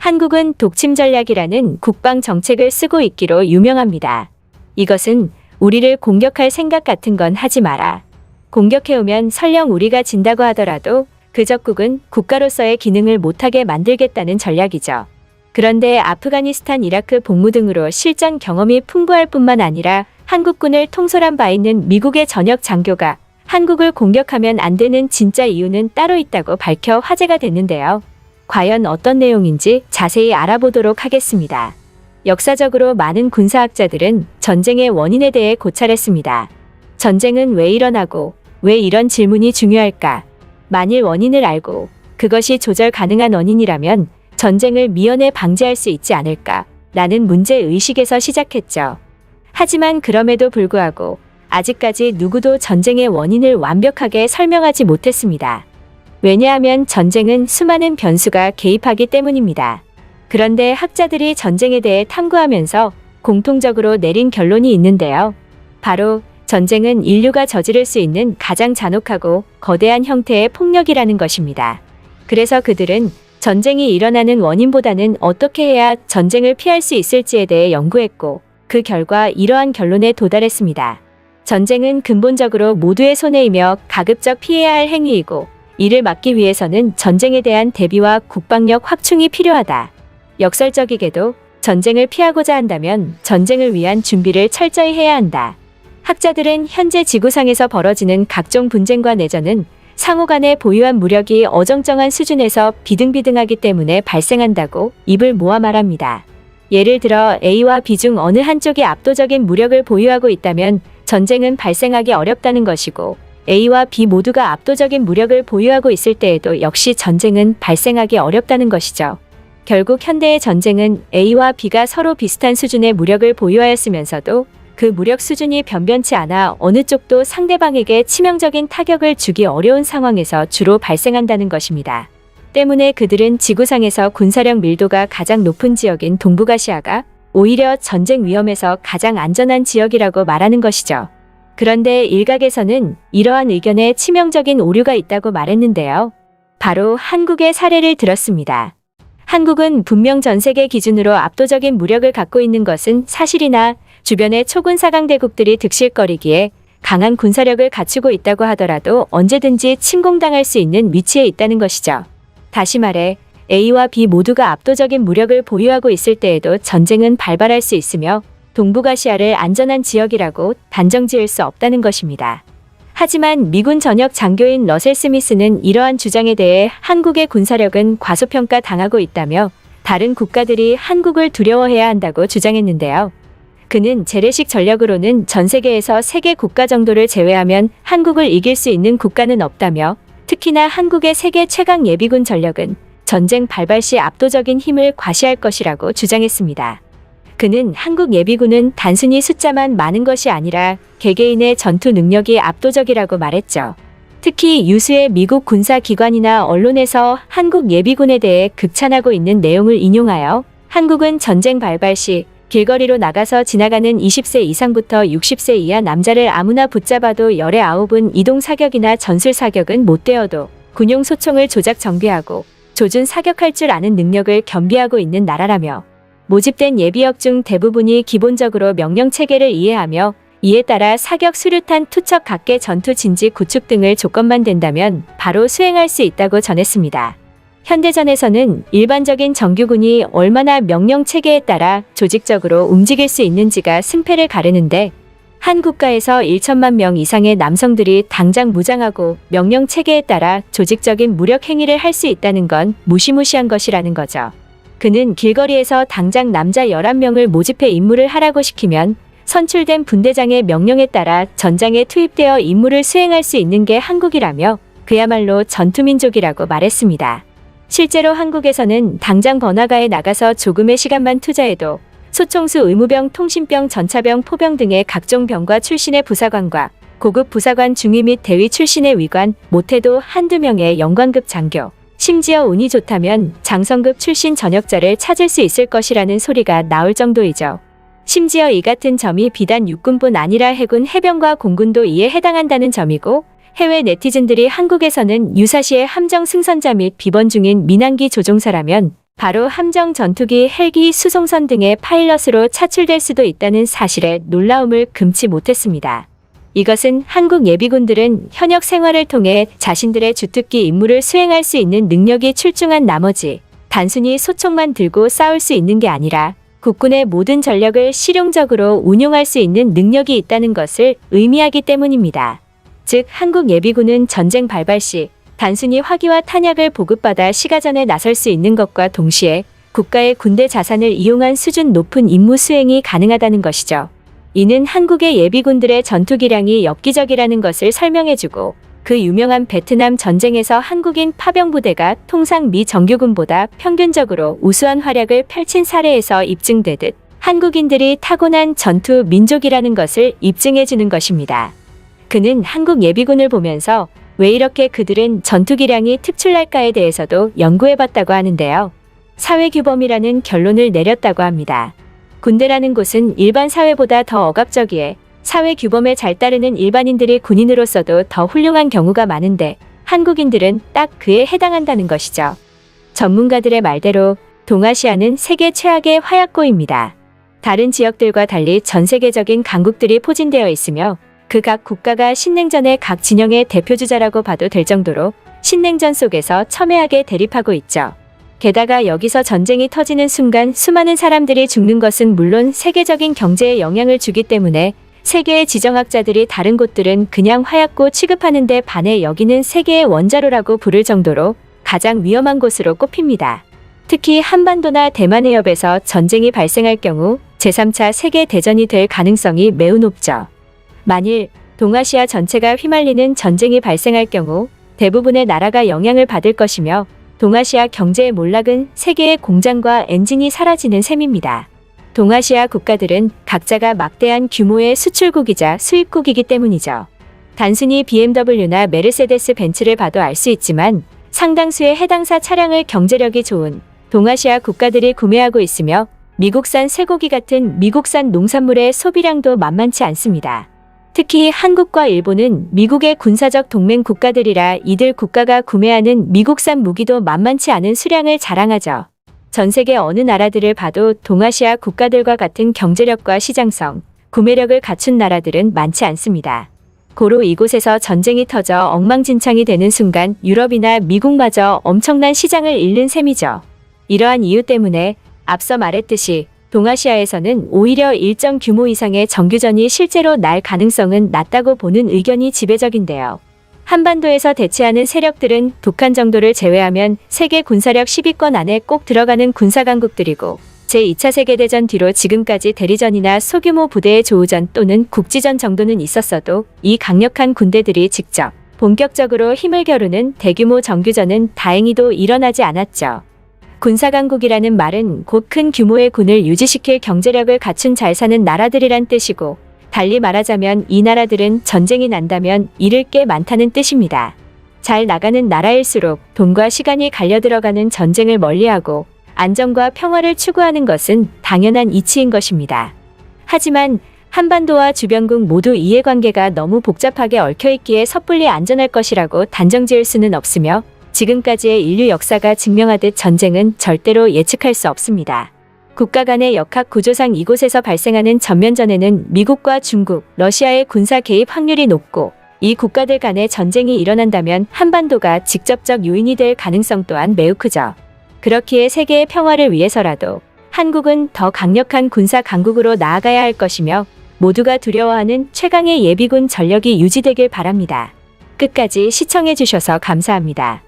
한국은 독침 전략이라는 국방 정책을 쓰고 있기로 유명합니다. 이것은 우리를 공격할 생각 같은 건 하지 마라. 공격해오면 설령 우리가 진다고 하더라도 그 적국은 국가로서의 기능을 못하게 만들겠다는 전략이죠. 그런데 아프가니스탄, 이라크 복무 등으로 실전 경험이 풍부할 뿐만 아니라 한국군을 통솔한 바 있는 미국의 전역 장교가 한국을 공격하면 안 되는 진짜 이유는 따로 있다고 밝혀 화제가 됐는데요. 과연 어떤 내용인지 자세히 알아보도록 하겠습니다. 역사적으로 많은 군사학자들은 전쟁의 원인에 대해 고찰했습니다. 전쟁은 왜 일어나고 왜 이런 질문이 중요할까? 만일 원인을 알고 그것이 조절 가능한 원인이라면 전쟁을 미연에 방지할 수 있지 않을까? 라는 문제의식에서 시작했죠. 하지만 그럼에도 불구하고 아직까지 누구도 전쟁의 원인을 완벽하게 설명하지 못했습니다. 왜냐하면 전쟁은 수많은 변수가 개입하기 때문입니다. 그런데 학자들이 전쟁에 대해 탐구하면서 공통적으로 내린 결론이 있는데요. 바로 전쟁은 인류가 저지를 수 있는 가장 잔혹하고 거대한 형태의 폭력이라는 것입니다. 그래서 그들은 전쟁이 일어나는 원인보다는 어떻게 해야 전쟁을 피할 수 있을지에 대해 연구했고 그 결과 이러한 결론에 도달했습니다. 전쟁은 근본적으로 모두의 손해이며 가급적 피해야 할 행위이고 이를 막기 위해서는 전쟁에 대한 대비와 국방력 확충이 필요하다. 역설적이게도 전쟁을 피하고자 한다면 전쟁을 위한 준비를 철저히 해야 한다. 학자들은 현재 지구상에서 벌어지는 각종 분쟁과 내전은 상호 간에 보유한 무력이 어정쩡한 수준에서 비등비등하기 때문에 발생한다고 입을 모아 말합니다. 예를 들어 A와 B 중 어느 한쪽이 압도적인 무력을 보유하고 있다면 전쟁은 발생하기 어렵다는 것이고 A와 B 모두가 압도적인 무력을 보유하고 있을 때에도 역시 전쟁은 발생하기 어렵다는 것이죠. 결국 현대의 전쟁은 A와 B가 서로 비슷한 수준의 무력을 보유하였으면서도 그 무력 수준이 변변치 않아 어느 쪽도 상대방에게 치명적인 타격을 주기 어려운 상황에서 주로 발생한다는 것입니다. 때문에 그들은 지구상에서 군사력 밀도가 가장 높은 지역인 동북아시아가 오히려 전쟁 위험에서 가장 안전한 지역이라고 말하는 것이죠. 그런데 일각에서는 이러한 의견에 치명적인 오류가 있다고 말했는데요. 바로 한국의 사례를 들었습니다. 한국은 분명 전 세계 기준으로 압도적인 무력을 갖고 있는 것은 사실이나 주변의 초군 사강대국들이 득실거리기에 강한 군사력을 갖추고 있다고 하더라도 언제든지 침공당할 수 있는 위치에 있다는 것이죠. 다시 말해 A와 B 모두가 압도적인 무력을 보유하고 있을 때에도 전쟁은 발발할 수 있으며 동북아시아를 안전한 지역이라고 단정지을 수 없다는 것입니다. 하지만 미군 전역 장교인 러셀 스미스는 이러한 주장에 대해 한국의 군사력은 과소평가 당하고 있다며 다른 국가들이 한국을 두려워해야 한다고 주장했는데요. 그는 재래식 전력으로는 전 세계에서 3개 국가 정도를 제외하면 한국을 이길 수 있는 국가는 없다며 특히나 한국의 세계 최강 예비군 전력은 전쟁 발발 시 압도적인 힘을 과시할 것이라고 주장했습니다. 그는 한국 예비군은 단순히 숫자만 많은 것이 아니라 개개인의 전투 능력이 압도적이라고 말했죠. 특히 유수의 미국 군사기관이나 언론에서 한국 예비군에 대해 극찬하고 있는 내용을 인용하여 한국은 전쟁 발발 시 길거리로 나가서 지나가는 20세 이상부터 60세 이하 남자를 아무나 붙잡아도 열의 9은 이동 사격이나 전술 사격은 못 되어도 군용 소총을 조작 정비하고 조준 사격할 줄 아는 능력을 겸비하고 있는 나라라며 모집된 예비역 중 대부분이 기본적으로 명령 체계를 이해하며 이에 따라 사격, 수류탄, 투척, 각계 전투 진지 구축 등을 조건만 된다면 바로 수행할 수 있다고 전했습니다. 현대전에서는 일반적인 정규군이 얼마나 명령 체계에 따라 조직적으로 움직일 수 있는지가 승패를 가르는데 한 국가에서 1천만 명 이상의 남성들이 당장 무장하고 명령 체계에 따라 조직적인 무력 행위를 할 수 있다는 건 무시무시한 것이라는 거죠. 그는 길거리에서 당장 남자 11명을 모집해 임무를 하라고 시키면 선출된 분대장의 명령에 따라 전장에 투입되어 임무를 수행할 수 있는 게 한국이라며 그야말로 전투민족이라고 말했습니다. 실제로 한국에서는 당장 번화가에 나가서 조금의 시간만 투자해도 소총수, 의무병, 통신병, 전차병, 포병 등의 각종 병과 출신의 부사관과 고급 부사관 중위 및 대위 출신의 위관, 못해도 한두 명의 영관급 장교, 심지어 운이 좋다면 장성급 출신 전역자를 찾을 수 있을 것이라는 소리가 나올 정도이죠. 심지어 이 같은 점이 비단 육군뿐 아니라 해군, 해병과 공군도 이에 해당한다는 점이고 해외 네티즌들이 한국에서는 유사시의 함정 승선자 및 비번 중인 민항기 조종사라면 바로 함정, 전투기, 헬기, 수송선 등의 파일럿으로 차출될 수도 있다는 사실에 놀라움을 금치 못했습니다. 이것은 한국 예비군들은 현역 생활을 통해 자신들의 주특기 임무를 수행할 수 있는 능력이 출중한 나머지 단순히 소총만 들고 싸울 수 있는 게 아니라 국군의 모든 전력을 실용적으로 운용할 수 있는 능력이 있다는 것을 의미하기 때문입니다. 즉, 한국 예비군은 전쟁 발발 시 단순히 화기와 탄약을 보급받아 시가전에 나설 수 있는 것과 동시에 국가의 군대 자산을 이용한 수준 높은 임무 수행이 가능하다는 것이죠. 이는 한국의 예비군들의 전투기량이 엽기적이라는 것을 설명해주고, 그 유명한 베트남 전쟁에서 한국인 파병부대가 통상 미 정규군보다 평균적으로 우수한 활약을 펼친 사례에서 입증되듯 한국인들이 타고난 전투 민족이라는 것을 입증해주는 것입니다. 그는 한국 예비군을 보면서 왜 이렇게 그들은 전투기량이 특출날까에 대해서도 연구해봤다고 하는데요. 사회규범이라는 결론을 내렸다고 합니다. 군대라는 곳은 일반 사회보다 더 억압적이에 사회규범에 잘 따르는 일반인들이 군인으로서도 더 훌륭한 경우가 많은데 한국인들은 딱 그에 해당한다는 것이죠. 전문가들의 말대로 동아시아는 세계 최악의 화약고입니다. 다른 지역들과 달리 전 세계적인 강국들이 포진되어 있으며 그 각 국가가 신냉전의 각 진영의 대표주자라고 봐도 될 정도로 신냉전 속에서 첨예하게 대립하고 있죠. 게다가 여기서 전쟁이 터지는 순간 수많은 사람들이 죽는 것은 물론 세계적인 경제에 영향을 주기 때문에 세계의 지정학자들이 다른 곳들은 그냥 화약고 취급하는데 반해 여기는 세계의 원자로라고 부를 정도로 가장 위험한 곳으로 꼽힙니다. 특히 한반도나 대만 해협에서 전쟁이 발생할 경우 제3차 세계대전이 될 가능성이 매우 높죠. 만일 동아시아 전체가 휘말리는 전쟁이 발생할 경우 대부분의 나라가 영향을 받을 것이며 동아시아 경제의 몰락은 세계의 공장과 엔진이 사라지는 셈입니다. 동아시아 국가들은 각자가 막대한 규모의 수출국이자 수입국이기 때문이죠. 단순히 BMW나 메르세데스 벤츠를 봐도 알 수 있지만 상당수의 해당사 차량을 경제력이 좋은 동아시아 국가들이 구매하고 있으며 미국산 쇠고기 같은 미국산 농산물의 소비량도 만만치 않습니다. 특히 한국과 일본은 미국의 군사적 동맹 국가들이라 이들 국가가 구매하는 미국산 무기도 만만치 않은 수량을 자랑하죠. 전 세계 어느 나라들을 봐도 동아시아 국가들과 같은 경제력과 시장성, 구매력을 갖춘 나라들은 많지 않습니다. 고로 이곳에서 전쟁이 터져 엉망진창이 되는 순간 유럽이나 미국마저 엄청난 시장을 잃는 셈이죠. 이러한 이유 때문에 앞서 말했듯이 동아시아에서는 오히려 일정 규모 이상의 정규전이 실제로 날 가능성은 낮다고 보는 의견이 지배적인데요. 한반도에서 대치하는 세력들은 북한 정도를 제외하면 세계 군사력 10위권 안에 꼭 들어가는 군사강국들이고 제2차 세계대전 뒤로 지금까지 대리전이나 소규모 부대의 조우전 또는 국지전 정도는 있었어도 이 강력한 군대들이 직접 본격적으로 힘을 겨루는 대규모 정규전은 다행히도 일어나지 않았죠. 군사강국이라는 말은 곧 큰 규모의 군을 유지시킬 경제력을 갖춘 잘 사는 나라들이란 뜻이고 달리 말하자면 이 나라들은 전쟁이 난다면 잃을 게 많다는 뜻입니다. 잘 나가는 나라일수록 돈과 시간이 갈려들어가는 전쟁을 멀리하고 안정과 평화를 추구하는 것은 당연한 이치인 것입니다. 하지만 한반도와 주변국 모두 이해관계가 너무 복잡하게 얽혀있기에 섣불리 안전할 것이라고 단정지을 수는 없으며 지금까지의 인류 역사가 증명하듯 전쟁은 절대로 예측할 수 없습니다. 국가 간의 역학 구조상 이곳에서 발생하는 전면전에는 미국과 중국, 러시아의 군사 개입 확률이 높고 이 국가들 간의 전쟁이 일어난다면 한반도가 직접적 요인이 될 가능성 또한 매우 크죠. 그렇기에 세계의 평화를 위해서라도 한국은 더 강력한 군사 강국으로 나아가야 할 것이며 모두가 두려워하는 최강의 예비군 전력이 유지되길 바랍니다. 끝까지 시청해주셔서 감사합니다.